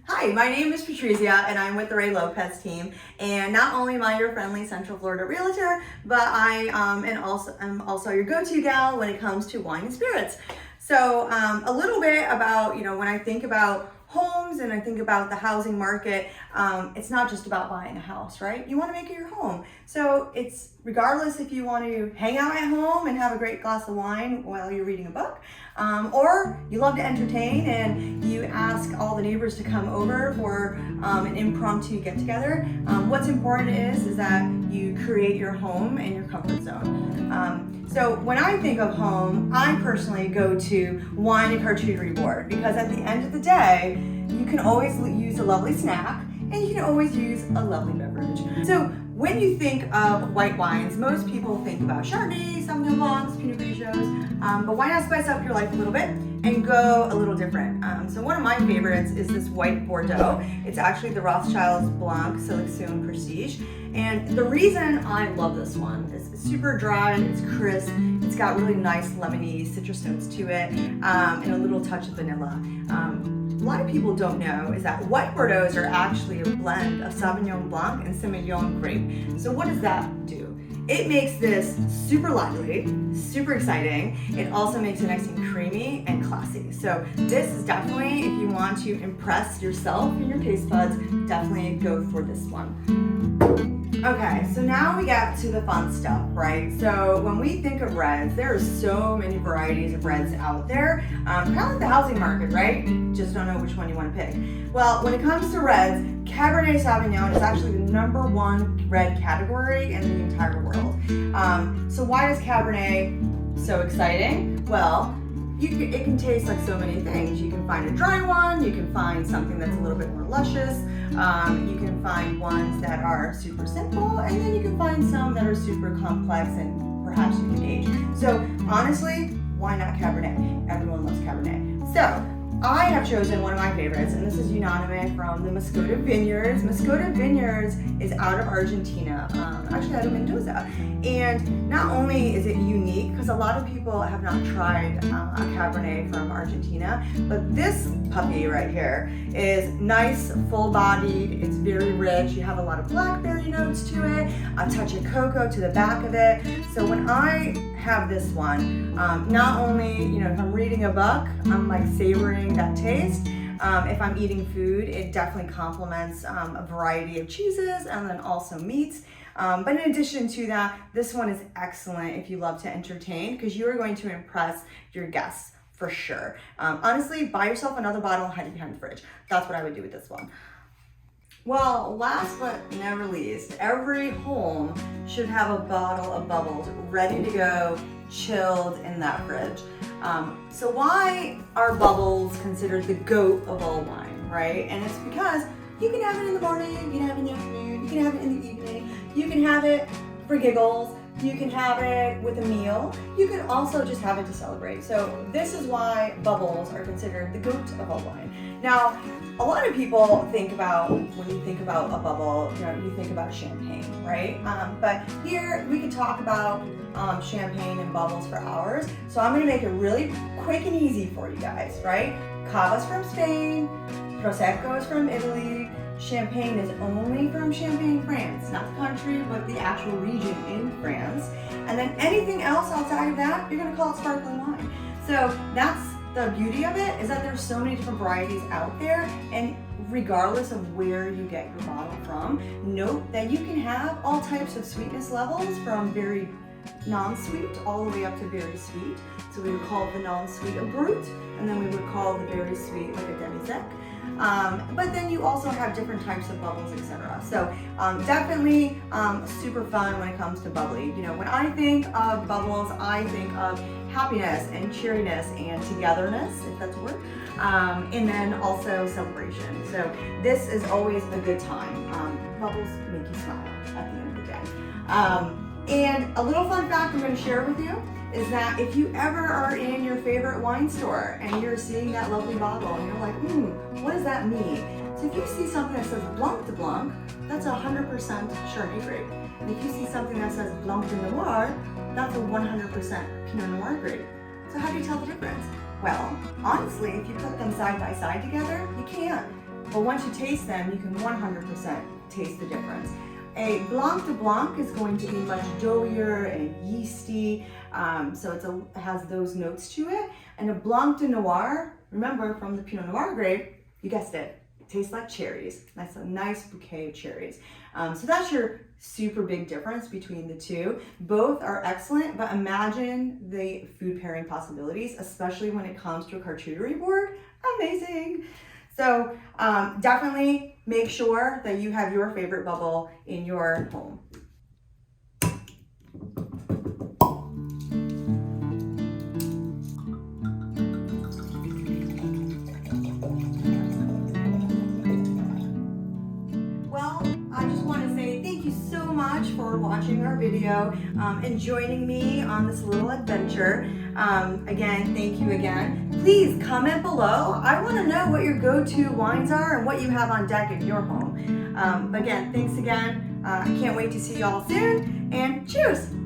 Hi, my name is Patrizia and I'm with the Ray Lopez team. And not only am I your friendly Central Florida realtor, but I'm also your go-to gal when it comes to wine and spirits. So a little bit about, when I think about homes and I think about the housing market, it's not just about buying a house, right? You want to make it your home. So it's regardless if you want to hang out at home and have a great glass of wine while you're reading a book, or you love to entertain and you ask all the neighbors to come over for an impromptu get together. What's important is that you create your home and your comfort zone. So when I think of home, I personally go to wine and charcuterie board because at the end of the day, you can always use a lovely snack and you can always use a lovely beverage. So when you think of white wines, most people think about Chardonnay, Sauvignon Blancs, Pinot Grigios, but why not spice up your life a little bit and go a little different? So one of my favorites is this white Bordeaux. It's actually the Rothschild's Blanc Sélection Prestige. And the reason I love this one is it's super dry, it's crisp, it's got really nice lemony citrus notes to it, and a little touch of vanilla. A lot of people don't know is that white Bordeaux's are actually a blend of Sauvignon Blanc and Semillon grape. So what does that do? It makes this super lively, super exciting. It also makes it nice and creamy and classy. So this is definitely, if you want to impress yourself and your taste buds, definitely go for this one. Okay, so now we get to the fun stuff, right? So when we think of reds, there are so many varieties of reds out there. Kind of like the housing market, right? You just don't know which one you want to pick. Well, when it comes to reds, Cabernet Sauvignon is actually the #1 red category in the entire world. So why is Cabernet so exciting? Well, it can taste like so many things. You can find a dry one, you can find something that's a little bit more luscious, you can find ones that are super simple, and then you can find some that are super complex and perhaps you can age. So honestly, why not Cabernet? Everyone loves Cabernet. So I have chosen one of my favorites, and this is Unanime from the Moscota Vineyards. Moscota Vineyards is out of Argentina, actually out of Mendoza. And not only is it unique, because a lot of people have not tried a Cabernet from Argentina, but this puppy right here is nice, full-bodied, it's very rich, you have a lot of blackberry notes to it, a touch of cocoa to the back of it. So when I have this one, not only, if I'm reading a book, I'm like savoring that taste. If I'm eating food, it definitely complements a variety of cheeses and then also meats. But in addition to that, this one is excellent if you love to entertain because you are going to impress your guests for sure. Honestly, buy yourself another bottle and hide it behind the fridge. That's what I would do with this one. Well, last but never least, every home should have a bottle of bubbles ready to go, chilled in that fridge. So why are bubbles considered the GOAT of all wine, right? And it's because you can have it in the morning, you can have it in the afternoon, you can have it in the evening, you can have it for giggles, you can have it with a meal, you can also just have it to celebrate. So this is why bubbles are considered the GOAT of all wine. Now, a lot of people think about, when you think about a bubble, you think about champagne, right? But here we could talk about champagne and bubbles for hours. So I'm gonna make it really quick and easy for you guys, right? Cava's from Spain, Prosecco is from Italy, Champagne is only from Champagne, France, not the country, but the actual region in France. And then anything else outside of that, you're gonna call it sparkling wine. So that's the beauty of it, is that there's so many different varieties out there, and regardless of where you get your bottle from, note that you can have all types of sweetness levels from very non-sweet all the way up to very sweet. So we would call the non-sweet a brut, and then we would call the very sweet like a demi-sec. But then you also have different types of bubbles, etc. So definitely super fun when it comes to bubbly. When I think of bubbles, I think of happiness and cheeriness and togetherness, if that's a word, and then also celebration. So this is always a good time. Bubbles make you smile at the end of the day. And a little fun fact I'm going to share with you is that if you ever are in your favorite wine store and you're seeing that lovely bottle and you're like, what does that mean? So if you see something that says Blanc de Blanc, that's 100% Chardonnay grape. And if you see something that says Blanc de Noir, that's a 100% Pinot Noir grape. So how do you tell the difference? Well, honestly, if you put them side by side together, you can't. but once you taste them, you can 100% taste the difference. A Blanc de Blanc is going to be much doughier and yeasty, so it has those notes to it. And a Blanc de Noir, remember from the Pinot Noir grape, you guessed it, tastes like cherries. That's a nice bouquet of cherries. So that's your super big difference between the two. Both are excellent, but imagine the food pairing possibilities, especially when it comes to a charcuterie board. Amazing. So definitely make sure that you have your favorite bubble in your home. Well, I just want to say thank you so much for watching our video and joining me on this little adventure. Again, thank you again. Please comment below. I want to know what your go-to wines are and what you have on deck in your home. Again, thanks again. I can't wait to see y'all soon, and cheers!